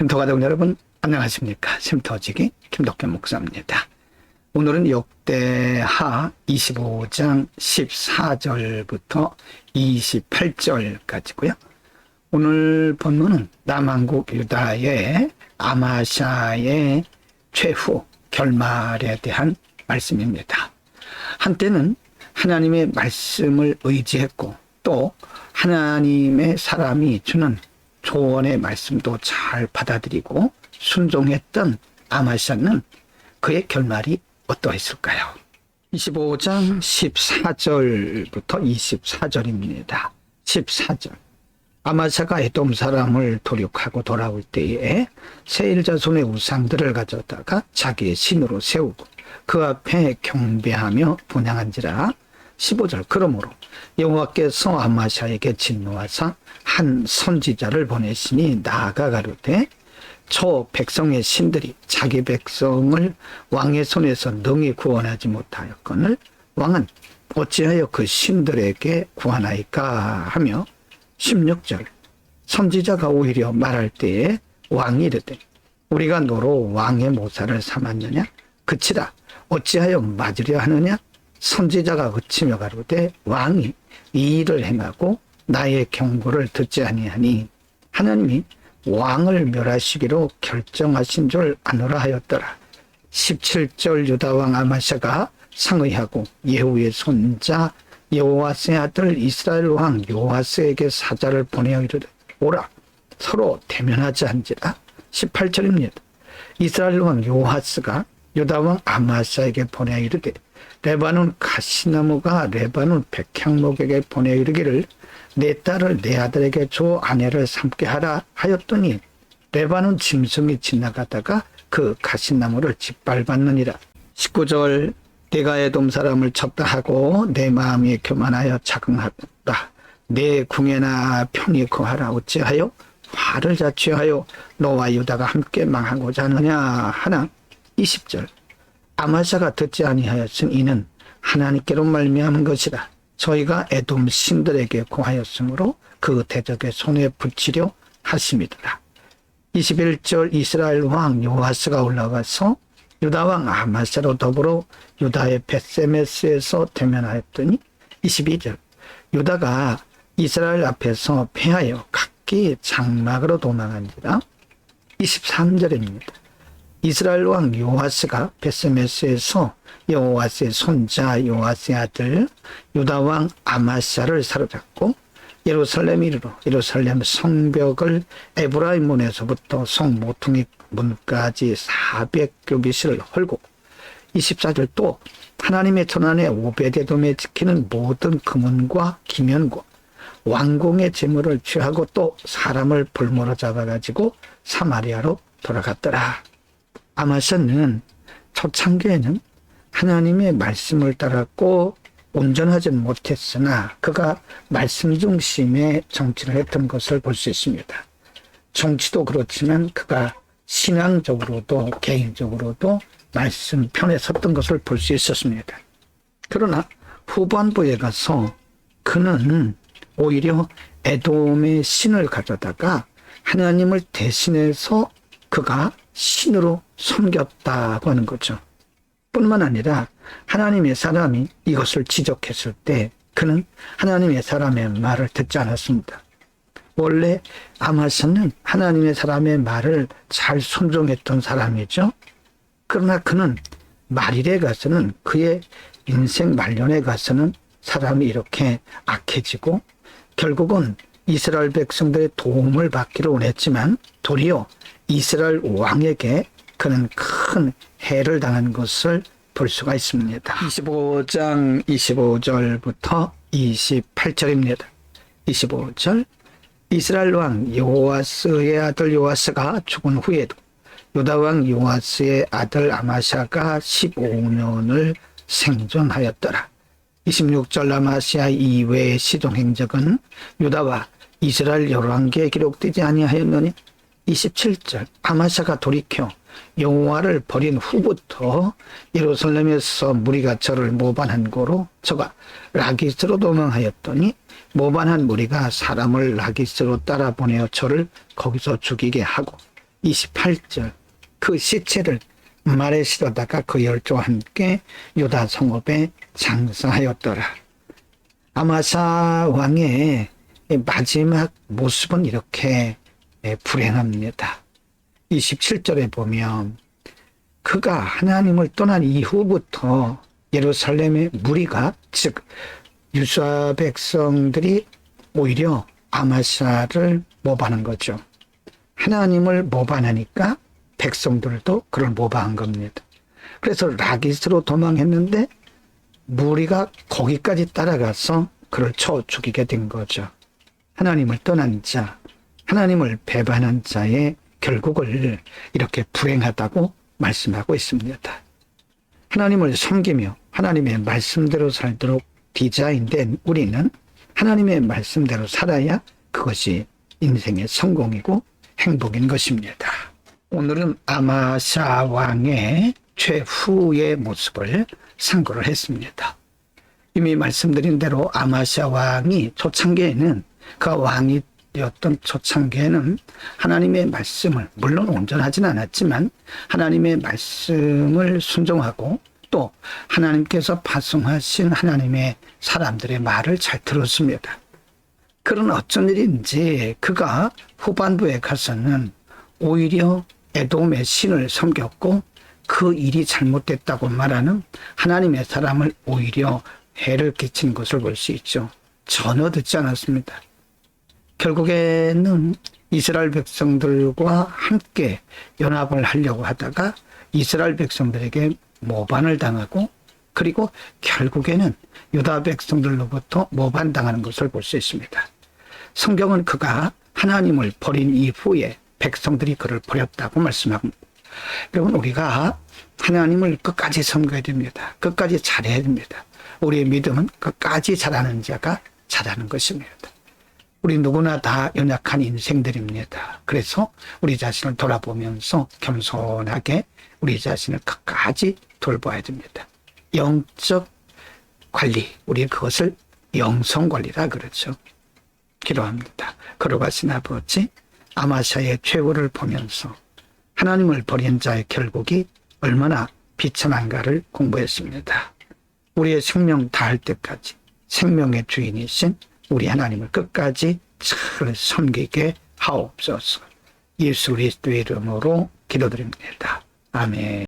쉼터 가족 여러분 안녕하십니까. 쉼터지기 김덕현 목사입니다. 오늘은 역대하 25장 14절부터 28절까지고요. 오늘 본문은 남왕국 유다의 아마샤의 최후 결말에 대한 말씀입니다. 한때는 하나님의 말씀을 의지했고 또 하나님의 사람이 주는 조언의 말씀도 잘 받아들이고 순종했던 아마샤는 그의 결말이 어떠했을까요? 25장 14절부터 24절입니다. 14절. 아마샤가 에돔 사람을 도륙하고 돌아올 때에 세일 자손의 우상들을 가져다가 자기의 신으로 세우고 그 앞에 경배하며 분향한지라. 15절. 그러므로 여호와께서 아마샤에게 진노하사 한 선지자를 보내시니 나아가 가로되 저 백성의 신들이 자기 백성을 왕의 손에서 능히 구원하지 못하였거늘 왕은 어찌하여 그 신들에게 구하나이까 하며. 16절. 선지자가 오히려 말할 때에 왕이 이르되 우리가 너로 왕의 모사를 삼았느냐 그치라 어찌하여 맞으려 하느냐. 선지자가 그치며 가로되 왕이 이 일을 행하고 나의 경고를 듣지 아니하니 하나님이 왕을 멸하시기로 결정하신 줄 아노라 하였더라. 17절. 유다왕 아마샤가 상의하고 예후의 손자 여호와스의 아들 이스라엘 왕 요아스에게 사자를 보내어 이르되 오라 서로 대면하자 한지라. 18절입니다. 이스라엘 왕 요아스가 유다 왕 아마샤에게 보내어 이르되 레바논 가시나무가 레바논 백향목에게 보내어 이르기를 내 딸을 내 아들에게 줘 아내를 삼게 하라 하였더니 레바논 짐승이 지나가다가 그 가시나무를 짓밟았느니라. 19절. 내가 에돔 사람을 쳤다 하고 내 마음이 교만하여 자긍하다. 내 궁에나 편히 거하라. 어찌하여 화를 자취하여 너와 유다가 함께 망하고자 하느냐 하나. 20절. 아마샤가 듣지 아니하였은 이는 하나님께로 말미암은 것이라. 저희가 에돔 신들에게 고하였으므로 그 대적의 손에 붙이려 하심이더라. 21절. 이스라엘 왕 요아스가 올라가서 유다 왕 아마샤로 더불어 유다의 벳세메스에서 대면하였더니. 22절. 유다가 이스라엘 앞에서 패하여 각기 장막으로 도망한지라. 23절입니다. 이스라엘 왕 요아스가 벳세메스에서 여호와스의 손자 요아스의 아들 유다 왕 아마샤를 사로잡고 예루살렘 이르러 예루살렘 성벽을 에브라임 문에서부터 성 모퉁이 문까지 400규빗을 헐고. 24절. 또 하나님의 전안에 오베데돔에 지키는 모든 금은과 기면과 왕궁의 재물을 취하고 또 사람을 볼모로 잡아가지고 사마리아로 돌아갔더라. 아마샤는 초창기에는 하나님의 말씀을 따랐고 온전하진 못했으나 그가 말씀 중심의 정치를 했던 것을 볼 수 있습니다. 정치도 그렇지만 그가 신앙적으로도 개인적으로도 말씀 편에 섰던 것을 볼 수 있었습니다. 그러나 후반부에 가서 그는 오히려 에돔의 신을 가져다가 하나님을 대신해서 그가 신으로 섬겼다고 하는 거죠. 뿐만 아니라 하나님의 사람이 이것을 지적했을 때 그는 하나님의 사람의 말을 듣지 않았습니다. 원래 아마샤는 하나님의 사람의 말을 잘 순종했던 사람이죠. 그러나 그는 말일에 가서는 그의 인생 말년에 가서는 사람이 이렇게 악해지고 결국은 이스라엘 백성들의 도움을 받기를 원했지만 도리어 이스라엘 왕에게 그는 큰 해를 당한 것을 볼 수가 있습니다. 25장 25절부터 28절입니다. 25절. 이스라엘 왕 요아스의 아들 요아스가 죽은 후에도 유다 왕 요아스의 아들 아마샤가 15년을 생존하였더라. 26절. 아마시아 이외의 시종행적은 유다와 이스라엘 열왕기에 기록되지 아니하였느니. 27절. 아마샤가 돌이켜 여호와를 버린 후부터 예루살렘에서 무리가 저를 모반한 고로 저가 라기스로 도망하였더니 모반한 무리가 사람을 라기스로 따라 보내어 저를 거기서 죽이게 하고 28절 그 시체를 말에 실어다가 그 열조와 함께 유다 성읍에 장사하였더라. 아마사 왕의 마지막 모습은 이렇게 불행합니다. 27절에 보면 그가 하나님을 떠난 이후부터 예루살렘의 무리가 즉 유다 백성들이 오히려 아마샤를 모방하는 거죠. 하나님을 모방하니까 백성들도 그걸 모방한 겁니다. 그래서 라기스로 도망했는데 무리가 거기까지 따라가서 그를 쳐 죽이게 된 거죠. 하나님을 떠난 자, 하나님을 배반한 자의 결국을 이렇게 불행하다고 말씀하고 있습니다. 하나님을 섬기며 하나님의 말씀대로 살도록 디자인된 우리는 하나님의 말씀대로 살아야 그것이 인생의 성공이고 행복인 것입니다. 오늘은 아마샤 왕의 최후의 모습을 상고를 했습니다. 이미 말씀드린 대로 아마샤 왕이 초창기에는 그 왕이 되었던 초창기에는 하나님의 말씀을 물론 온전하진 않았지만 하나님의 말씀을 순종하고 또 하나님께서 파송하신 하나님의 사람들의 말을 잘 들었습니다. 그런 어쩐 일인지 그가 후반부에 가서는 오히려 에돔의 신을 섬겼고 그 일이 잘못됐다고 말하는 하나님의 사람을 오히려 해를 끼친 것을 볼 수 있죠. 전혀 듣지 않았습니다. 결국에는 이스라엘 백성들과 함께 연합을 하려고 하다가 이스라엘 백성들에게 모반을 당하고 그리고 결국에는 유다 백성들로부터 모반당하는 것을 볼 수 있습니다. 성경은 그가 하나님을 버린 이후에 백성들이 그를 버렸다고 말씀합니다. 여러분 우리가 하나님을 끝까지 섬겨야 됩니다. 끝까지 잘해야 됩니다. 우리의 믿음은 끝까지 잘하는 자가 잘하는 것입니다. 우리 누구나 다 연약한 인생들입니다. 그래서 우리 자신을 돌아보면서 겸손하게 우리 자신을 끝까지 돌봐야 됩니다. 영적 관리, 우리 그것을 영성관리라 그러죠. 기도합니다. 걸어가신 아버지, 아마샤의 최후를 보면서 하나님을 버린 자의 결국이 얼마나 비참한가를 공부했습니다. 우리의 생명 다할 때까지 생명의 주인이신 우리 하나님을 끝까지 잘 섬기게 하옵소서. 예수 그리스도의 이름으로 기도드립니다. 아멘.